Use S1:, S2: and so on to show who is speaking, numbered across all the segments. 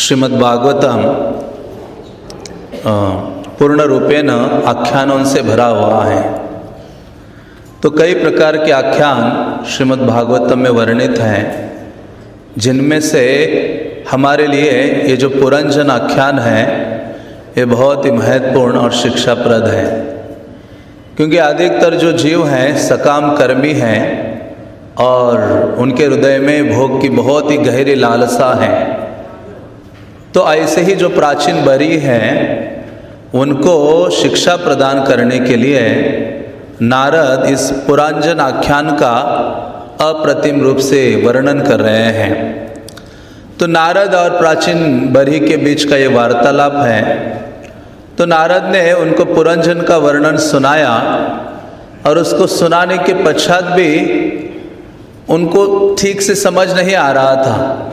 S1: श्रीमद् भागवतम पूर्ण रूपेण आख्यानों से भरा हुआ है। तो कई प्रकार के आख्यान श्रीमद् भागवतम में वर्णित हैं, जिनमें से हमारे लिए ये जो पुरंजन आख्यान है ये बहुत ही महत्वपूर्ण और शिक्षाप्रद है, क्योंकि अधिकतर जो जीव हैं सकाम कर्मी हैं और उनके हृदय में भोग की बहुत ही गहरी लालसा है। तो ऐसे ही जो प्राचीन बरी हैं उनको शिक्षा प्रदान करने के लिए नारद इस पुरांजन आख्यान का अप्रतिम रूप से वर्णन कर रहे हैं। तो नारद और प्राचीन बरी के बीच का ये वार्तालाप है। तो नारद ने उनको पुरंजन का वर्णन सुनाया और उसको सुनाने के पश्चात भी उनको ठीक से समझ नहीं आ रहा था।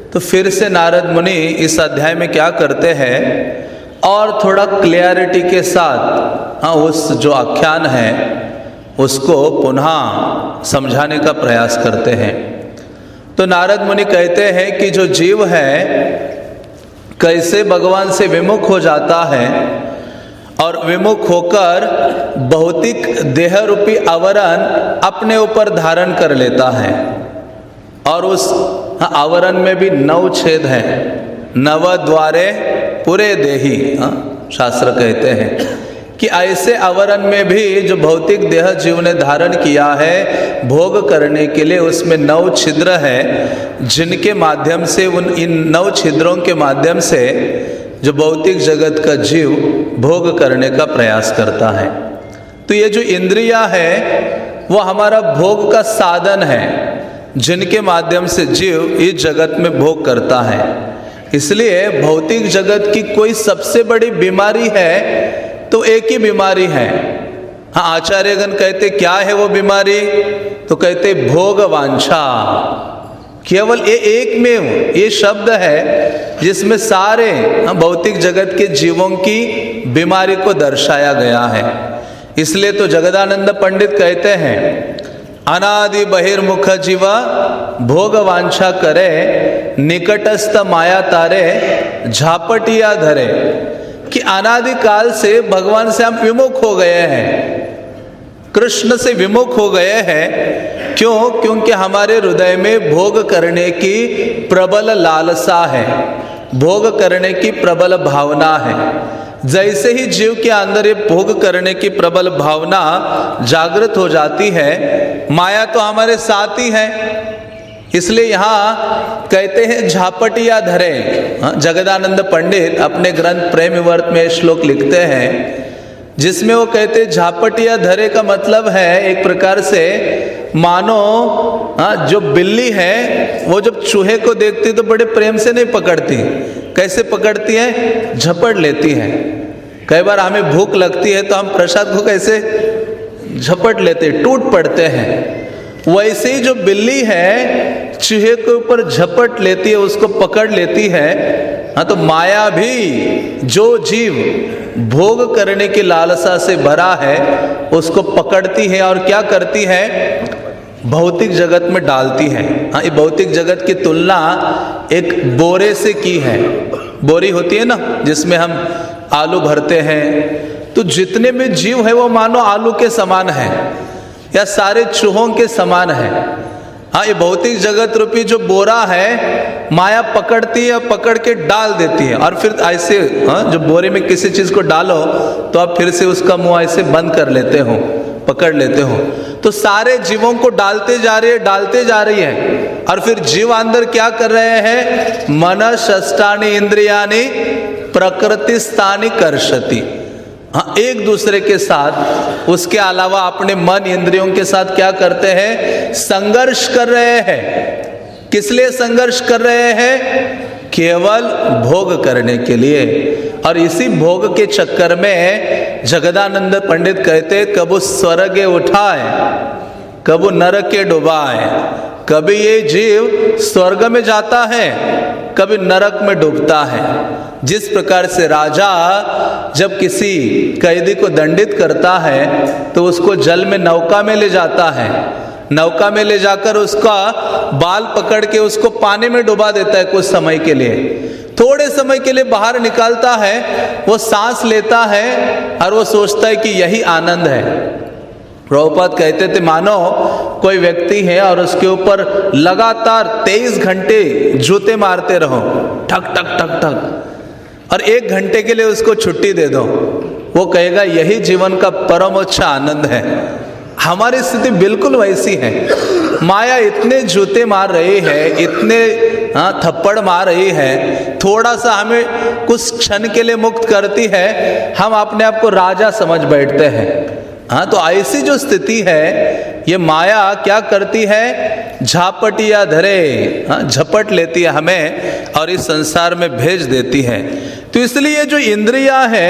S1: तो फिर से नारद मुनि इस अध्याय में क्या करते हैं और थोड़ा क्लियरिटी के साथ उस जो आख्यान है उसको पुनः समझाने का प्रयास करते हैं। तो नारद मुनि कहते हैं कि जो जीव है कैसे भगवान से विमुख हो जाता है और विमुख होकर भौतिक देह रूपी आवरण अपने ऊपर धारण कर लेता है, और उस आवरण में भी 9 छेद हैं, 9 द्वारे पूरे देही शास्त्र कहते हैं कि ऐसे आवरण में भी जो भौतिक देह जीव ने धारण किया है भोग करने के लिए, उसमें 9 छिद्र है, जिनके माध्यम से इन 9 छिद्रों के माध्यम से जो भौतिक जगत का जीव भोग करने का प्रयास करता है। तो ये जो इंद्रियां है वो हमारा भोग का साधन है, जिनके माध्यम से जीव इस जगत में भोग करता है। इसलिए भौतिक जगत की कोई सबसे बड़ी बीमारी है तो एक ही बीमारी है। आचार्यगण कहते क्या है वो बीमारी, तो कहते भोग वांछा। केवल ये एक में ये शब्द है जिसमें सारे भौतिक जगत के जीवों की बीमारी को दर्शाया गया है। इसलिए तो जगदानंद पंडित कहते हैं अनादि बहिर्मुख जीवा भोग वांछा करे, निकटस्थ माया तारे झापटिया धरे। कि अनादि काल से भगवान से हम विमुख हो गए हैं, कृष्ण से विमुख हो गए हैं। क्यों? क्योंकि हमारे हृदय में भोग करने की प्रबल लालसा है, भोग करने की प्रबल भावना है। जैसे ही जीव के अंदर ये भोग करने की प्रबल भावना जागृत हो जाती है, माया तो हमारे साथ ही है। इसलिए यहाँ कहते हैं झापटिया धरे। जगदानंद पंडित अपने ग्रंथ प्रेम विवर्त में श्लोक लिखते हैं, जिसमें वो कहते हैं झापटिया धरे का मतलब है एक प्रकार से मानो जो बिल्ली है वो जब चूहे को देखती तो बड़े प्रेम से नहीं पकड़ती। कैसे पकड़ती है? झपट लेती है। कई बार हमें भूख लगती है तो हम प्रसाद को कैसे झपट लेते, टूट पड़ते हैं। वैसे ही जो बिल्ली है चूहे के ऊपर झपट लेती है, उसको पकड़ लेती है। तो माया भी जो जीव भोग करने की लालसा से भरा है उसको पकड़ती है और क्या करती है? भौतिक जगत में डालती है। ये भौतिक जगत की तुलना एक बोरे से की है। बोरी होती है ना जिसमें हम आलू भरते हैं, तो जितने भी जीव है वो मानो आलू के समान है या सारे चूहों के समान है। ये भौतिक जगत रूपी जो बोरा है माया पकड़ती है, पकड़ के डाल देती है, और फिर ऐसे जो बोरे में किसी चीज को डालो तो आप फिर से उसका मुंह ऐसे बंद कर लेते हो, पकड़ लेते हो। तो सारे जीवों को डालते जा रही है, डालते जा रही है, और फिर जीव अंदर क्या कर रहे हैं? मन षष्ठानि इंद्रियानि प्रकृति स्थानि कर्षति। एक दूसरे के साथ, उसके अलावा अपने मन इंद्रियों के साथ क्या करते हैं? संघर्ष कर रहे हैं। किस लिए संघर्ष कर रहे हैं? केवल भोग करने के लिए। और इसी भोग के चक्कर में जगदानंद पंडित कहते कबू स्वर्ग उठाए, कबू नरक के डुबाए। कभी ये जीव स्वर्ग में जाता है, कभी नरक में डूबता है। जिस प्रकार से राजा जब किसी कैदी को दंडित करता है तो उसको जल में नौका में ले जाता है, नौका में ले जाकर उसका बाल पकड़ के उसको पानी में डुबा देता है कुछ समय के लिए। थोड़े समय के लिए बाहर निकालता है, वो सांस लेता है और वो सोचता है कि यही आनंद है। प्रभुपाद कहते थे मानो कोई व्यक्ति है और उसके ऊपर लगातार 23 घंटे जूते मारते रहो, ठक ठक ठक ठक, और 1 घंटे के लिए उसको छुट्टी दे दो, वो कहेगा यही जीवन का परमोच्च आनंद है। हमारी स्थिति बिल्कुल वैसी है। माया इतने जूते मार रही है, इतने थप्पड़ मार रही है, थोड़ा सा हमें कुछ क्षण के लिए मुक्त करती है, हम अपने आप को राजा समझ बैठते हैं। तो ऐसी जो स्थिति है, ये माया क्या करती है, झापटिया धरे, झपट लेती है हमें और इस संसार में भेज देती है। तो इसलिए जो इंद्रियां है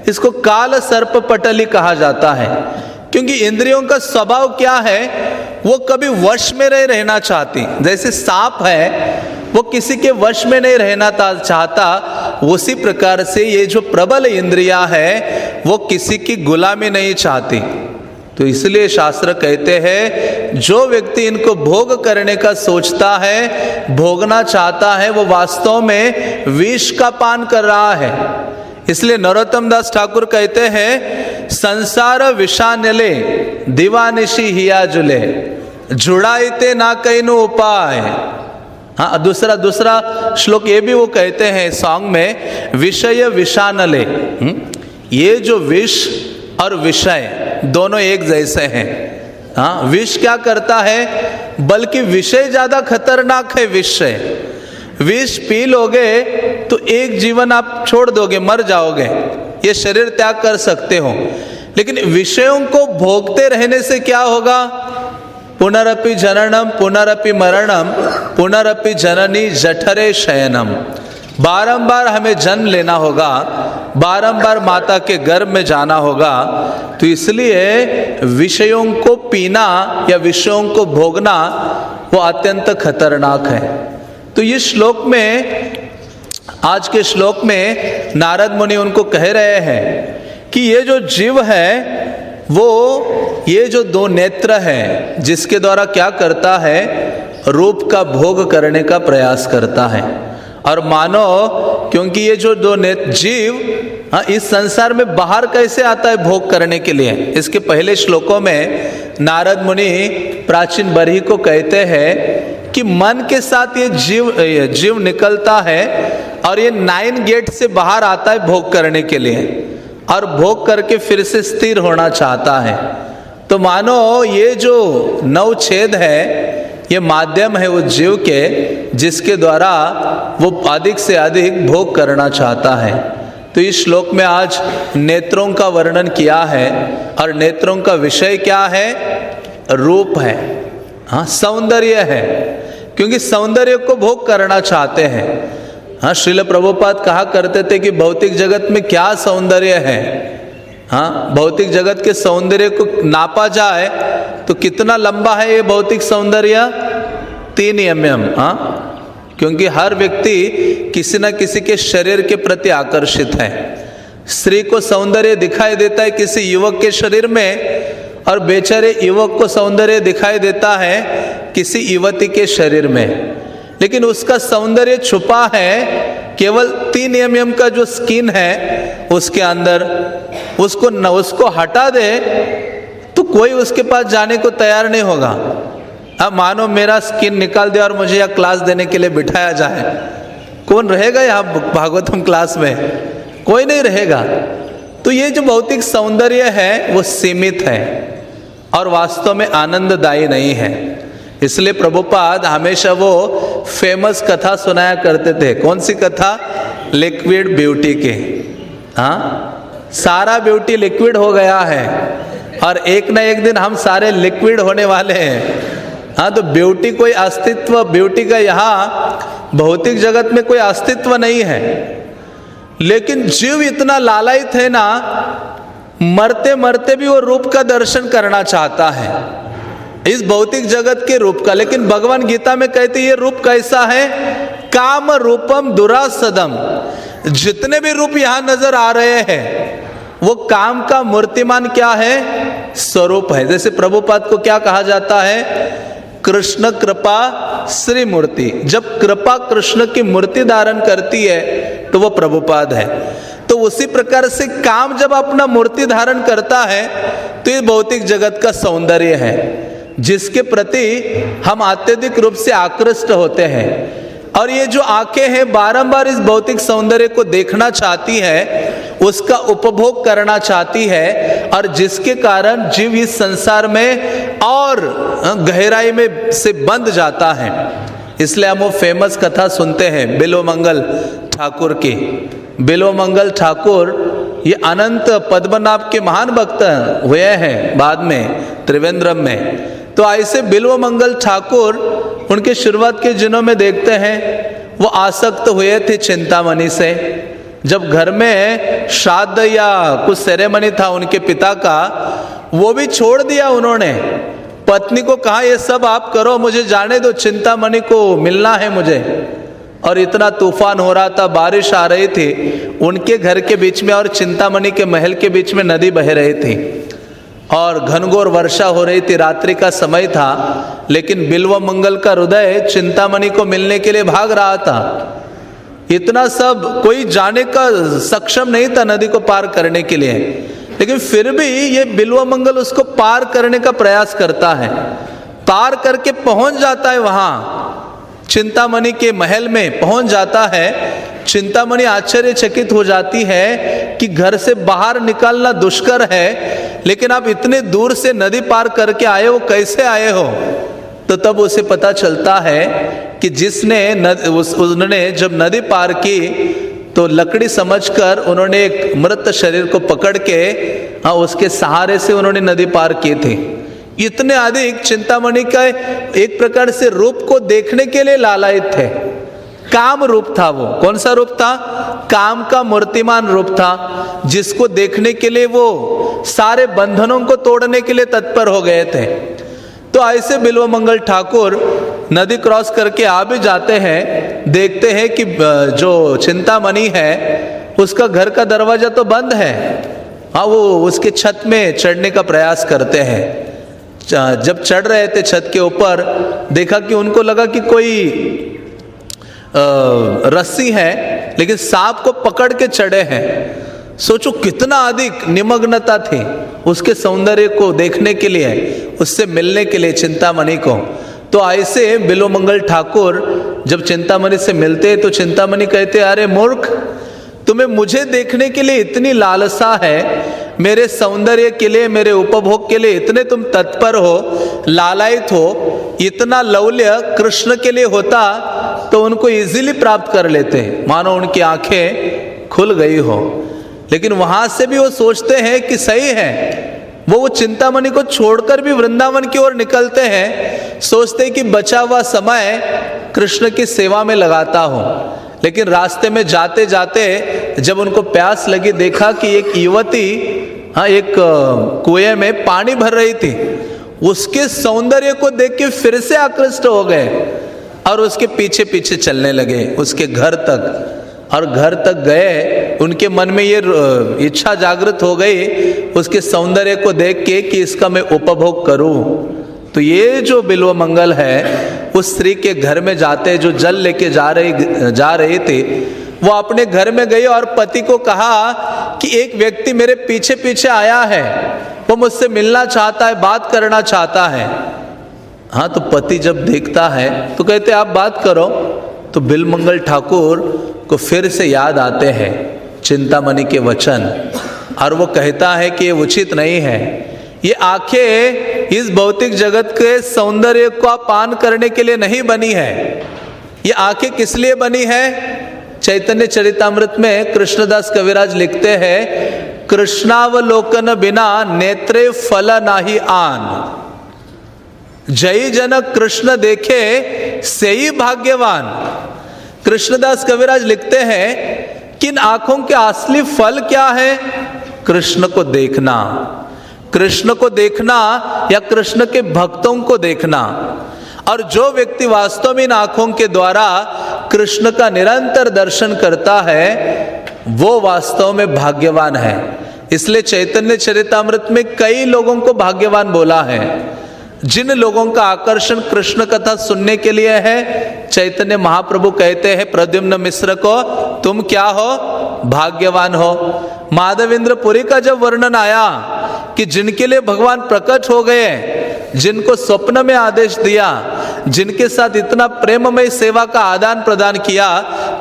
S1: इसको काल सर्प पटली कहा जाता है, क्योंकि इंद्रियों का स्वभाव क्या है, वो कभी वश में नहीं रहना चाहती। जैसे सांप है वो किसी के वश में नहीं रहना चाहता, उसी प्रकार से ये जो प्रबल इंद्रियां है वो किसी की गुलामी नहीं चाहती। तो इसलिए शास्त्र कहते हैं जो व्यक्ति इनको भोग करने का सोचता है, भोगना चाहता है, वो वास्तव में विष का पान कर रहा है। इसलिए नरोत्तम दास ठाकुर कहते हैं संसार विषानले दीवानिशी हिया जुले, जुड़ाइते ना कैनु उपाय। दूसरा श्लोक ये भी वो कहते हैं सॉन्ग में, विषय विषानले। ये जो विष और विषय दोनों एक जैसे हैं। विष क्या करता है, बल्कि विषय ज्यादा खतरनाक है। विष पी लोगे तो एक जीवन आप छोड़ दोगे, मर जाओगे, ये शरीर त्याग कर सकते हो। लेकिन विषयों को भोगते रहने से क्या होगा, पुनरपि जननम पुनरपि मरणम पुनरपि जननी जठरे शयनम। बारंबार हमें जन्म लेना होगा, बारंबार माता के गर्भ में जाना होगा। तो इसलिए विषयों को पीना या विषयों को भोगना वो अत्यंत खतरनाक है। तो इस श्लोक में, आज के श्लोक में नारद मुनि उनको कह रहे हैं कि ये जो जीव है वो ये जो 2 नेत्र है जिसके द्वारा क्या करता है, रूप का भोग करने का प्रयास करता है। और मानो क्योंकि ये जो 2 नेत्र जीव इस संसार में बाहर कैसे आता है भोग करने के लिए, इसके पहले श्लोकों में नारद मुनि प्राचीन बरही को कहते हैं कि मन के साथ ये जीव निकलता है और ये 9 गेट से बाहर आता है भोग करने के लिए, और भोग करके फिर से स्थिर होना चाहता है। तो मानो ये जो 9 छेद है ये माध्यम है उस जीव के, जिसके द्वारा वो अधिक से अधिक भोग करना चाहता है। तो इस श्लोक में आज नेत्रों का वर्णन किया है, और नेत्रों का विषय क्या है, रूप है, सौंदर्य है, क्योंकि सौंदर्य को भोग करना चाहते हैं। श्रील प्रभुपाद कहा करते थे कि भौतिक जगत में क्या सौंदर्य है। भौतिक जगत के सौंदर्य को नापा जाए तो कितना लंबा है ये भौतिक सौंदर्य, 3 mm। क्योंकि हर व्यक्ति किसी न किसी के शरीर के प्रति आकर्षित है। स्त्री को सौंदर्य दिखाई देता है किसी युवक के शरीर में, और बेचारे युवक को सौंदर्य दिखाई देता है किसी युवती के शरीर में। लेकिन उसका सौंदर्य छुपा है केवल 3 mm का जो स्किन है उसके अंदर। उसको हटा दे तो कोई उसके पास जाने को तैयार नहीं होगा। अब मानो मेरा स्किन निकाल दे और मुझे यहाँ क्लास देने के लिए बिठाया जाए, कौन रहेगा यहाँ भागवतम क्लास में? कोई नहीं रहेगा। तो ये जो भौतिक सौंदर्य है वो सीमित है और वास्तव में आनंददायी नहीं है। इसलिए प्रभुपाद हमेशा वो फेमस कथा सुनाया करते थे। कौन सी कथा? लिक्विड ब्यूटी के। सारा ब्यूटी लिक्विड हो गया है और एक ना एक दिन हम सारे लिक्विड होने वाले हैं। तो ब्यूटी कोई अस्तित्व, ब्यूटी का यहाँ भौतिक जगत में कोई अस्तित्व नहीं है। लेकिन जीव इतना लालायित है ना, मरते मरते भी वो रूप का दर्शन करना चाहता है, इस भौतिक जगत के रूप का। लेकिन भगवान गीता में कहते ये रूप कैसा है? काम रूपम दुरासदम। जितने भी रूप यहां नजर आ रहे हैं वो काम का मूर्तिमान क्या है? स्वरूप है। जैसे प्रभुपाद को क्या कहा जाता है कृष्ण कृपा श्री मूर्ति। जब कृपा कृष्ण की मूर्ति धारण करती है तो वो प्रभुपाद है। तो उसी प्रकार से काम जब अपना मूर्ति धारण करता है तो ये भौतिक जगत का सौंदर्य है जिसके प्रति हम अत्यधिक रूप से आकृष्ट होते हैं। और ये जो आंखें हैं बारंबार इस भौतिक सौंदर्य को देखना चाहती है, उसका उपभोग करना चाहती है, और जिसके कारण जीव इस संसार में और गहराई में से बंध जाता है। इसलिए हम वो फेमस कथा सुनते हैं बिल्वमंगल ठाकुर की। बिल्वमंगल ठाकुर ये अनंत पद्मनाभ के महान भक्त हुए हैं बाद में त्रिवेंद्रम में। तो ऐसे बिल्वमंगल ठाकुर उनके शुरुआत के दिनों में देखते हैं वो आसक्त हुए थे चिंतामणि से। जब घर में श्राद्ध या कुछ सेरेमनी था उनके पिता का, वो भी छोड़ दिया उन्होंने। पत्नी को कहा ये सब आप करो, मुझे जाने दो, चिंतामणि को मिलना है मुझे। और इतना तूफान हो रहा था, बारिश आ रही थी उनके घर के बीच में और चिंतामणि के महल के बीच में नदी बह रही थी और घनघोर वर्षा हो रही थी। रात्रि का समय था, लेकिन बिल्वमंगल का हृदय चिंतामणि को मिलने के लिए भाग रहा था। इतना सब कोई जाने का सक्षम नहीं था नदी को पार करने के लिए, लेकिन फिर भी ये बिल्वमंगल उसको पार करने का प्रयास करता है। पार करके पहुंच जाता है, वहां चिंतामणि के महल में पहुंच जाता है। चिंतामणि आश्चर्यचकित हो जाती है कि घर से बाहर निकलना दुष्कर है, लेकिन आप इतने दूर से नदी पार करके आए हो, कैसे आए हो? तो तब उसे पता चलता है कि जिसने उन्होंने जब नदी पार की तो लकड़ी समझकर उन्होंने एक मृत शरीर को पकड़ के उसके सहारे से उन्होंने नदी पार की थी। इतने अधिक चिंतामणि का एक प्रकार से रूप को देखने के लिए लालायित थे। काम रूप था वो। कौन सा रूप था? काम का मूर्तिमान रूप था, जिसको देखने के लिए वो सारे बंधनों को तोड़ने के लिए तत्पर हो गए थे। तो ऐसे बिल्वमंगल ठाकुर नदी क्रॉस करके आ भी जाते हैं। देखते हैं कि जो चिंतामणि है उसका घर का दरवाजा तो बंद है। हाँ, वो उसके छत में चढ़ने का प्रयास करते हैं। जब चढ़ रहे थे छत के ऊपर, देखा कि उनको लगा कि कोई रस्सी है, लेकिन सांप को पकड़ के चढ़े हैं। सोचो कितना अधिक निमग्नता थी उसके सौंदर्य को देखने के लिए, उससे मिलने के लिए चिंतामणि को। तो ऐसे बिल्वमंगल ठाकुर जब चिंतामणि से मिलते तो चिंतामणि कहते, अरे मूर्ख, तुम्हें मुझे देखने के लिए इतनी लालसा है, मेरे सौंदर्य के लिए, मेरे उपभोग के लिए इतने तुम तत्पर हो, लालायित हो। इतना लौल्य कृष्ण के लिए होता तो उनको इजीली प्राप्त कर लेते, मानो उनकी आंखें खुल गई हो। लेकिन वहां से भी वो सोचते हैं कि सही है, वो चिंतामणि को छोड़कर भी वृंदावन की ओर निकलते हैं। सोचते हैं कि बचा हुआ समय कृष्ण की सेवा में लगाता हूं। लेकिन रास्ते में जाते जाते जब उनको प्यास लगी, देखा कि एक युवती एक कुएं में पानी भर रही थी। उसके सौंदर्य को देख के फिर से आकृष्ट हो गए और उसके पीछे पीछे चलने लगे उसके घर तक। और घर तक गए, उनके मन में ये इच्छा जागृत हो गई उसके सौंदर्य को देख के कि इसका मैं उपभोग करूं। तो ये जो बिल्वमंगल है उस स्त्री के घर में जाते, जो जल लेके जा रही थी, वो अपने घर में गई और पति को कहा कि एक व्यक्ति मेरे पीछे पीछे आया है, वो मुझसे मिलना चाहता है, बात करना चाहता है। हाँ, तो पति जब देखता है तो कहते आप बात करो। तो बिल्वमंगल ठाकुर को फिर से याद आते हैं चिंतामणि के वचन, और वो कहता है कि ये उचित नहीं है। ये आंखें इस भौतिक जगत के सौंदर्य को पान करने के लिए नहीं बनी है। ये आंखें किस लिए बनी है? चैतन्य चरितामृत में कृष्णदास कविराज लिखते हैं, कृष्णावलोकन बिना नेत्रे फल नाही आन, जय जन कृष्ण देखे सेई भाग्यवान। कृष्णदास कविराज लिखते हैं कि इन आंखों के असली फल क्या है? कृष्ण को देखना, कृष्ण को देखना या कृष्ण के भक्तों को देखना। और जो व्यक्ति वास्तव में इन आंखों के द्वारा कृष्ण का निरंतर दर्शन करता है वो वास्तव में भाग्यवान है। इसलिए चैतन्य चरितामृत में कई लोगों को भाग्यवान बोला है। जिन लोगों का आकर्षण कृष्ण कथा सुनने के लिए है, चैतन्य महाप्रभु कहते हैं प्रद्युम्न मिश्र को, तुम क्या हो, भाग्यवान हो। माधवेंद्र पुरी का जब वर्णन आया कि जिनके लिए भगवान प्रकट हो गए, जिनको स्वप्न में आदेश दिया, जिनके साथ इतना प्रेममय सेवा का आदान प्रदान किया,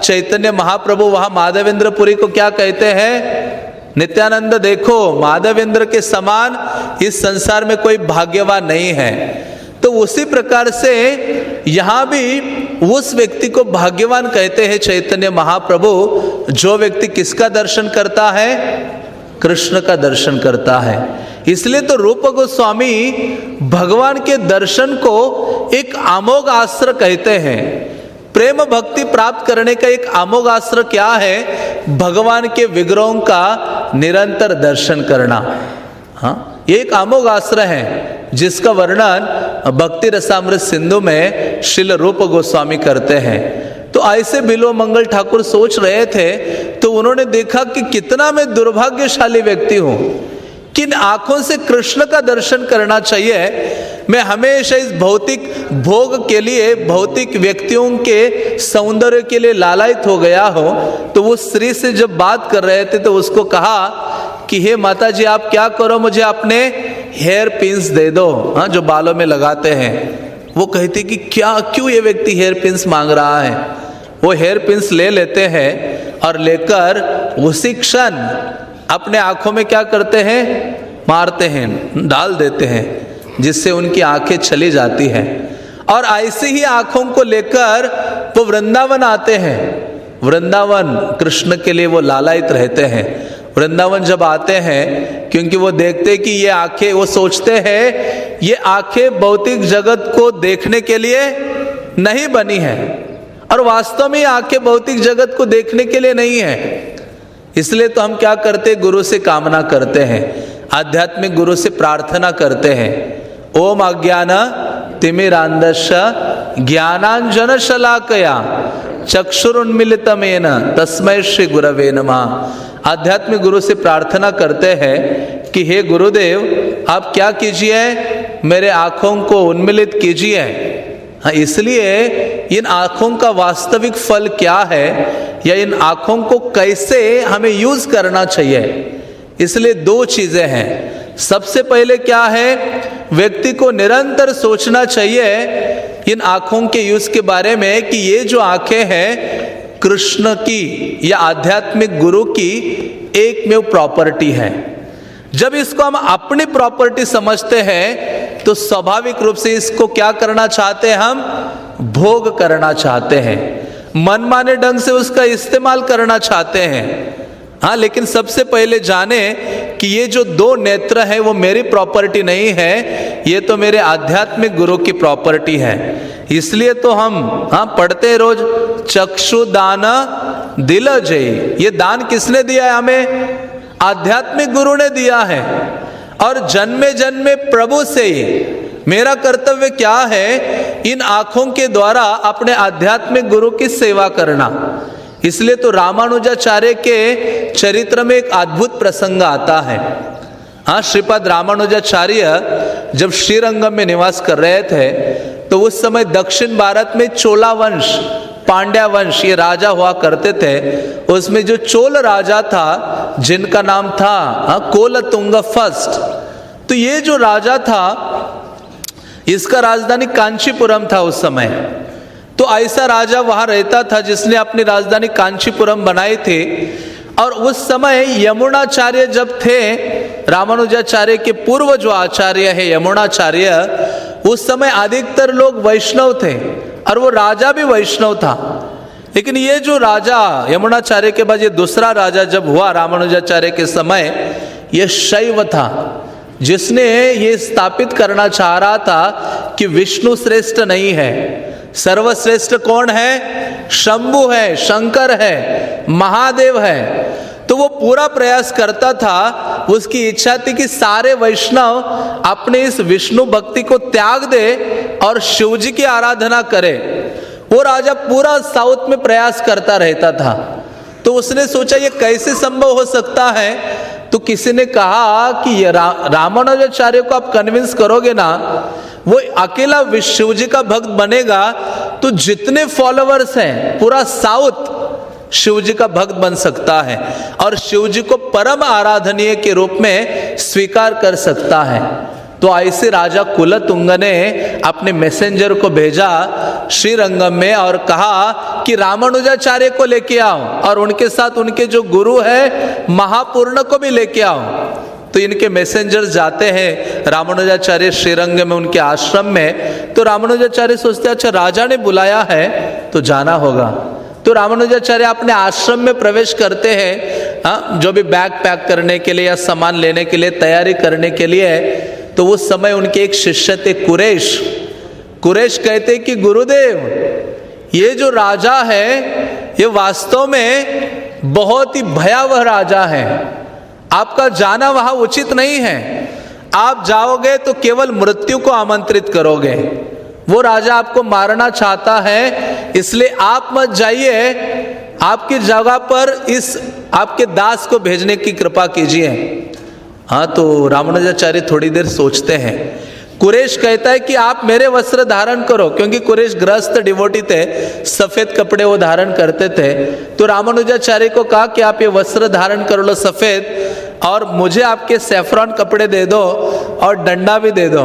S1: चैतन्य महाप्रभु वहां माधवेंद्र पुरी को क्या कहते हैं, नित्यानंद देखो माधवेंद्र के समान इस संसार में कोई भाग्यवान नहीं है। तो उसी प्रकार से यहां भी उस व्यक्ति को भाग्यवान कहते हैं चैतन्य महाप्रभु, जो व्यक्ति किसका दर्शन करता है, कृष्ण का दर्शन करता है। इसलिए तो रूप गोस्वामी भगवान के दर्शन को एक अमोघ अस्त्र कहते हैं। प्रेम भक्ति प्राप्त करने का एक अमोघ अस्त्र क्या है, भगवान के विग्रहों का निरंतर दर्शन करना। हाँ, ये एक अमोघ अस्त्र है जिसका वर्णन भक्ति रसामृत सिंधु में श्रील रूप गोस्वामी करते हैं। तो ऐसे बिल्व मंगल ठाकुर सोच रहे थे, तो उन्होंने देखा कि कितना मैं दुर्भाग्यशाली व्यक्ति हूं, किन आंखों से कृष्ण का दर्शन करना चाहिए। मैं हमेशा इस भौतिक भोग के लिए, भौतिक व्यक्तियों के सौंदर्य के लिए लालायित हो गया हो। तो वो स्त्री से जब बात कर रहे थे तो उसको कहा कि हे माता जी, आप क्या करो, मुझे अपने हेयर पिन्स दे दो, हाँ, जो बालों में लगाते हैं। वो कहती कि क्या, क्यों ये व्यक्ति हेयर पिन्स मांग रहा है। वो हेयर पिन्स ले लेते हैं और लेकर उसी क्षण अपने आंखों में क्या करते हैं, मारते हैं, डाल देते हैं, जिससे उनकी आंखें चली जाती हैं। और ऐसी ही आंखों को लेकर वो वृंदावन आते हैं। वृंदावन कृष्ण के लिए वो लालायित रहते हैं। वृंदावन जब आते हैं, क्योंकि वो देखते कि ये आंखें, वो सोचते हैं ये आंखें भौतिक जगत को देखने के लिए नहीं बनी है, और वास्तव में आंखें भौतिक जगत को देखने के लिए नहीं है। इसलिए तो हम क्या करते, गुरु से कामना करते हैं, आध्यात्मिक गुरु से प्रार्थना करते हैं, ओम अज्ञान तिमिरांधस्य ज्ञानांजन शलाकया चक्षुरुन्मीलितमेन तस्मै श्री गुरवे नमः। आध्यात्मिक गुरु से प्रार्थना करते हैं कि हे गुरुदेव, आप क्या कीजिए, मेरे आंखों को उन्मीलित कीजिए। हाँ, इसलिए इन आंखों का वास्तविक फल क्या है, या इन आंखों को कैसे हमें यूज करना चाहिए। इसलिए दो चीजें हैं। सबसे पहले क्या है, व्यक्ति को निरंतर सोचना चाहिए इन आंखों के यूज के बारे में कि ये जो आंखें हैं कृष्ण की या आध्यात्मिक गुरु की एकमेव प्रॉपर्टी है। जब इसको हम अपनी प्रॉपर्टी समझते हैं तो स्वाभाविक रूप से इसको क्या करना चाहते हैं, हम भोग करना चाहते हैं, मनमाने ढंग से उसका इस्तेमाल करना चाहते हैं। हाँ, लेकिन सबसे पहले जाने कि ये जो दो नेत्र है वो मेरी प्रॉपर्टी नहीं है, ये तो मेरे आध्यात्मिक गुरु की प्रॉपर्टी है। इसलिए तो हम पढ़ते रोज चक्षु दान दिल जय। ये दान किसने दिया है हमें, आध्यात्मिक गुरु ने दिया है। और जन्मे जन्मे प्रभु से मेरा कर्तव्य क्या है, इन आंखों के द्वारा अपने आध्यात्मिक गुरु की सेवा करना। इसलिए तो रामानुजाचार्य के चरित्र में एक अद्भुत प्रसंग आता है। हाँ, श्रीपाद रामानुजाचार्य जब श्रीरंगम में निवास कर रहे थे तो उस समय दक्षिण भारत में चोला वंश, पांड्या वंश, ये राजा हुआ करते थे। उसमें जो चोल राजा था जिनका नाम था कोलतुंग फर्स्ट, तो ये जो राजा था इसका राजधानी कांचीपुरम था उस समय। तो ऐसा राजा वहां रहता था जिसने अपनी राजधानी कांचीपुरम बनाई थी। और उस समय यमुनाचार्य जब थे, रामानुजाचार्य के पूर्व जो आचार्य है यमुनाचार्य, उस समय अधिकतर लोग वैष्णव थे और वो राजा भी वैष्णव था। लेकिन ये जो राजा यमुनाचार्य के बाद ये दूसरा राजा जब हुआ रामानुजाचार्य के समय, ये शैव था, जिसने ये स्थापित करना चाह रहा था कि विष्णु श्रेष्ठ नहीं है, सर्वश्रेष्ठ कौन है, शंभु है, शंकर है, महादेव है। तो वो पूरा प्रयास करता था, उसकी इच्छा थी कि सारे वैष्णव अपने इस विष्णु भक्ति को त्याग दे और शिव जी की आराधना करे। वो राजा पूरा साउथ में प्रयास करता रहता था। तो उसने सोचा ये कैसे संभव हो सकता है। तो किसी ने कहा कि ये रामानुजाचार्य को आप कन्विंस करोगे ना, वो अकेला शिव जी का भक्त बनेगा तो जितने फॉलोअर्स हैं पूरा साउथ शिव जी का भक्त बन सकता है और शिव जी को परम आराधनीय के रूप में स्वीकार कर सकता है। तो ऐसे राजा कुलतुंग ने अपने मैसेंजर को भेजा श्रीरंगम में और कहा कि रामानुजाचार्य को लेके आओ और उनके साथ उनके जो गुरु है महापूर्ण को भी लेके आओ। तो इनके मैसेंजर्स जाते हैं रामानुजाचार्य श्रीरंग में उनके आश्रम में। तो रामानुजाचार्य सोचते अच्छा राजा ने बुलाया है तो जाना होगा। तो रामानुजाचार्य अपने आश्रम में प्रवेश करते हैं, जो भी बैग पैक करने के लिए या सामान लेने के लिए तैयारी करने के लिए। तो उस समय उनके एक शिष्य थे कुरेश कहते कि गुरुदेव ये जो राजा है ये वास्तव में बहुत ही भयावह राजा है, आपका जाना वहां उचित नहीं है। आप जाओगे तो केवल मृत्यु को आमंत्रित करोगे, वो राजा आपको मारना चाहता है, इसलिए आप मत जाइए, आपकी जगह पर इस आपके दास को भेजने की कृपा कीजिए। हाँ, तो रामानुजाचार्य थोड़ी देर सोचते हैं। कुरेश कहता है कि आप मेरे वस्त्र धारण करो, क्योंकि कुरेश गृहस्थ डिवोटी थे, सफेद कपड़े वो धारण करते थे। तो रामानुजाचार्य को कहा कि आप ये वस्त्र धारण कर लो सफेद, और मुझे आपके सैफरॉन कपड़े दे दो और डंडा भी दे दो।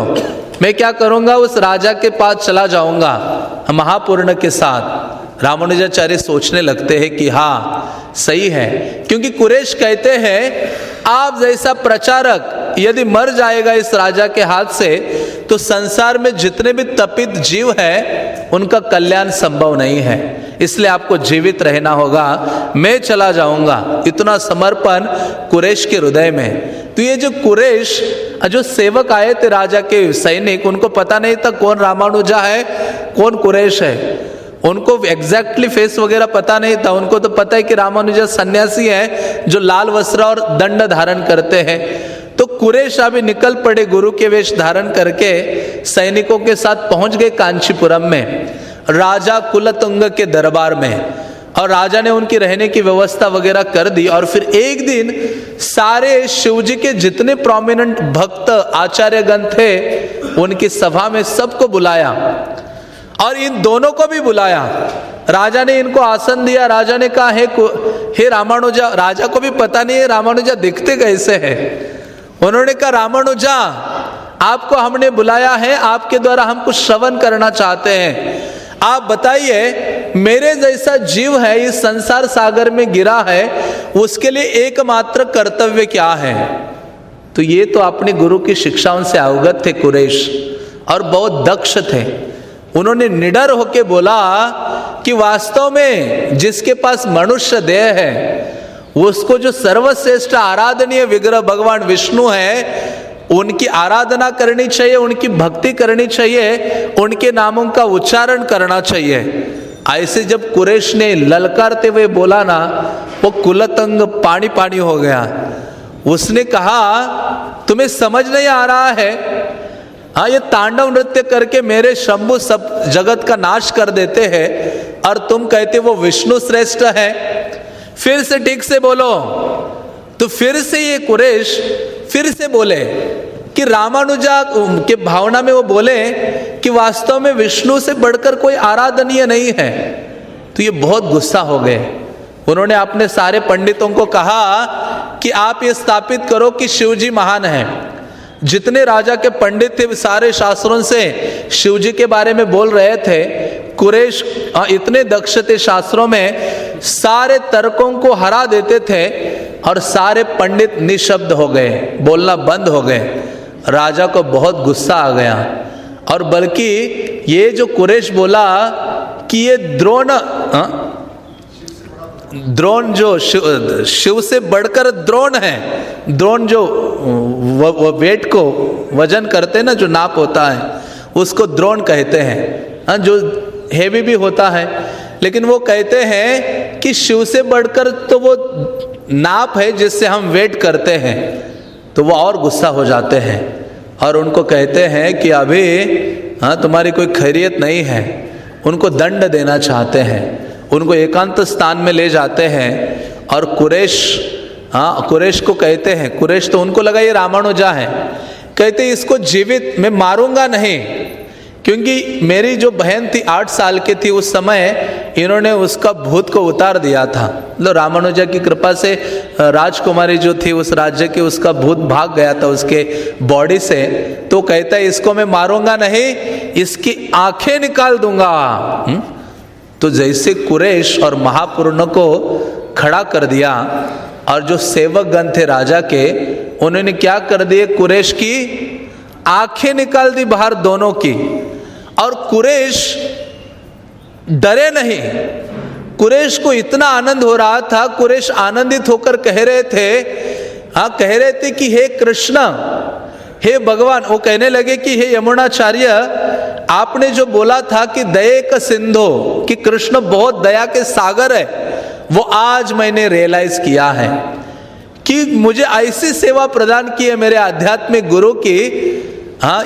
S1: मैं क्या करूंगा, उस राजा के पास चला जाऊंगा महापूर्ण के साथ। रामानुजाचार्य सोचने लगते हैं कि हाँ सही है, क्योंकि कुरेश कहते हैं आप जैसा प्रचारक यदि मर जाएगा इस राजा के हाथ से तो संसार में जितने भी तपित जीव है उनका कल्याण संभव नहीं है, इसलिए आपको जीवित रहना होगा, मैं चला जाऊंगा। इतना समर्पण कुरेश के हृदय में। तो ये जो कुरेश जो सेवक आए थे राजा के सैनिक, उनको पता नहीं था कौन रामानुजा है कौन कुरेश है, उनको एग्जैक्टली फेस वगैरह पता नहीं था। उनको तो पता है कि रामानुजा सन्यासी है जो लाल वस्त्र और दंड धारण करते हैं। तो कुरेश अभी निकल पड़े गुरु के वेश धारण करके, सैनिकों के साथ पहुंच गए कांचीपुरम में राजा कुलतुंग के दरबार में, और राजा ने उनकी रहने की व्यवस्था वगैरह कर दी। और फिर एक दिन सारे शिवजी के जितने प्रोमिनेंट भक्त आचार्यगण थे उनकी सभा में सबको बुलाया और इन दोनों को भी बुलाया। राजा ने इनको आसन दिया। राजा ने कहा हे रामानुजा, राजा को भी पता नहीं है रामानुजा दिखते कैसे हैं। उन्होंने कहा रामानुजा आपको हमने बुलाया है, आपके द्वारा हम कुछ श्रवण करना चाहते हैं। आप बताइए मेरे जैसा जीव है इस संसार सागर में गिरा है, उसके लिए एकमात्र कर्तव्य क्या है। तो ये तो अपने गुरु की शिक्षाओं से अवगत थे कुरेश और बहुत दक्ष थे। उन्होंने निडर होके बोला कि वास्तव में जिसके पास मनुष्य देह है उसको जो सर्वश्रेष्ठ आराधनीय विग्रह भगवान विष्णु है उनकी आराधना करनी चाहिए, उनकी भक्ति करनी चाहिए, उनके नामों का उच्चारण करना चाहिए। ऐसे जब कुरेश ने ललकारते हुए बोला ना, वो कुलतुंग पानी पानी हो गया। उसने कहा तुम्हें समझ नहीं आ रहा है, हाँ ये तांडव नृत्य करके मेरे शंभु सब जगत का नाश कर देते हैं और तुम कहते वो विष्णु श्रेष्ठ है। फिर से ठीक से बोलो। तो फिर से ये कुरेश फिर से बोले कि रामानुजा के भावना में वो बोले कि वास्तव में विष्णु से बढ़कर कोई आराधनीय नहीं है। तो ये बहुत गुस्सा हो गए। उन्होंने अपने सारे पंडितों को कहा कि आप ये स्थापित करो कि शिवजी महान है। जितने राजा के पंडित थे सारे शास्त्रों से शिवजी के बारे में बोल रहे थे। कुरेश इतने दक्ष थे शास्त्रों में, सारे तर्कों को हरा देते थे और सारे पंडित निशब्द हो गए, बोलना बंद हो गए। राजा को बहुत गुस्सा आ गया और बल्कि ये जो कुरेश बोला कि ये द्रोण जो शिव से बढ़कर द्रोण है, द्रोण जो वेट को वजन करते हैं ना, जो नाप होता है उसको द्रोण कहते हैं, जो हेवी भी होता है। लेकिन वो कहते हैं कि शिव से बढ़कर तो वो नाप है जिससे हम वेट करते हैं। तो वो और गुस्सा हो जाते हैं और उनको कहते हैं कि अभी तुम्हारी कोई खैरियत नहीं है। उनको दंड देना चाहते हैं, उनको एकांत स्थान में ले जाते हैं और कुरेश को कहते हैं, कुरेश तो उनको लगा ये रामानुजा है, कहते इसको जीवित मैं मारूंगा नहीं, क्योंकि मेरी जो बहन थी 8 साल की थी उस समय इन्होंने उसका भूत को उतार दिया था। मतलब रामानुजा की कृपा से राजकुमारी जो थी उस राज्य की, उसका भूत भाग गया था उसके बॉडी से। तो कहता है इसको मैं मारूंगा नहीं, इसकी आंखें निकाल दूंगा। तो जैसे कुरैश और महापुरुष को खड़ा कर दिया और जो सेवक गण थे राजा के, उन्होंने क्या कर दिए, कुरैश की आंखें निकाल दी बाहर दोनों की। और कुरैश डरे नहीं। कुरैश को इतना आनंद हो रहा था, कुरैश आनंदित होकर कह रहे थे कि हे कृष्ण, हे भगवान। वो कहने लगे कि हे यमुनाचार्य, आपने जो बोला था कि दया का सिंधु, कि कृष्ण बहुत दया के सागर है, वो आज मैंने रियलाइज किया है कि मुझे ऐसी सेवा प्रदान की है मेरे आध्यात्मिक गुरु की।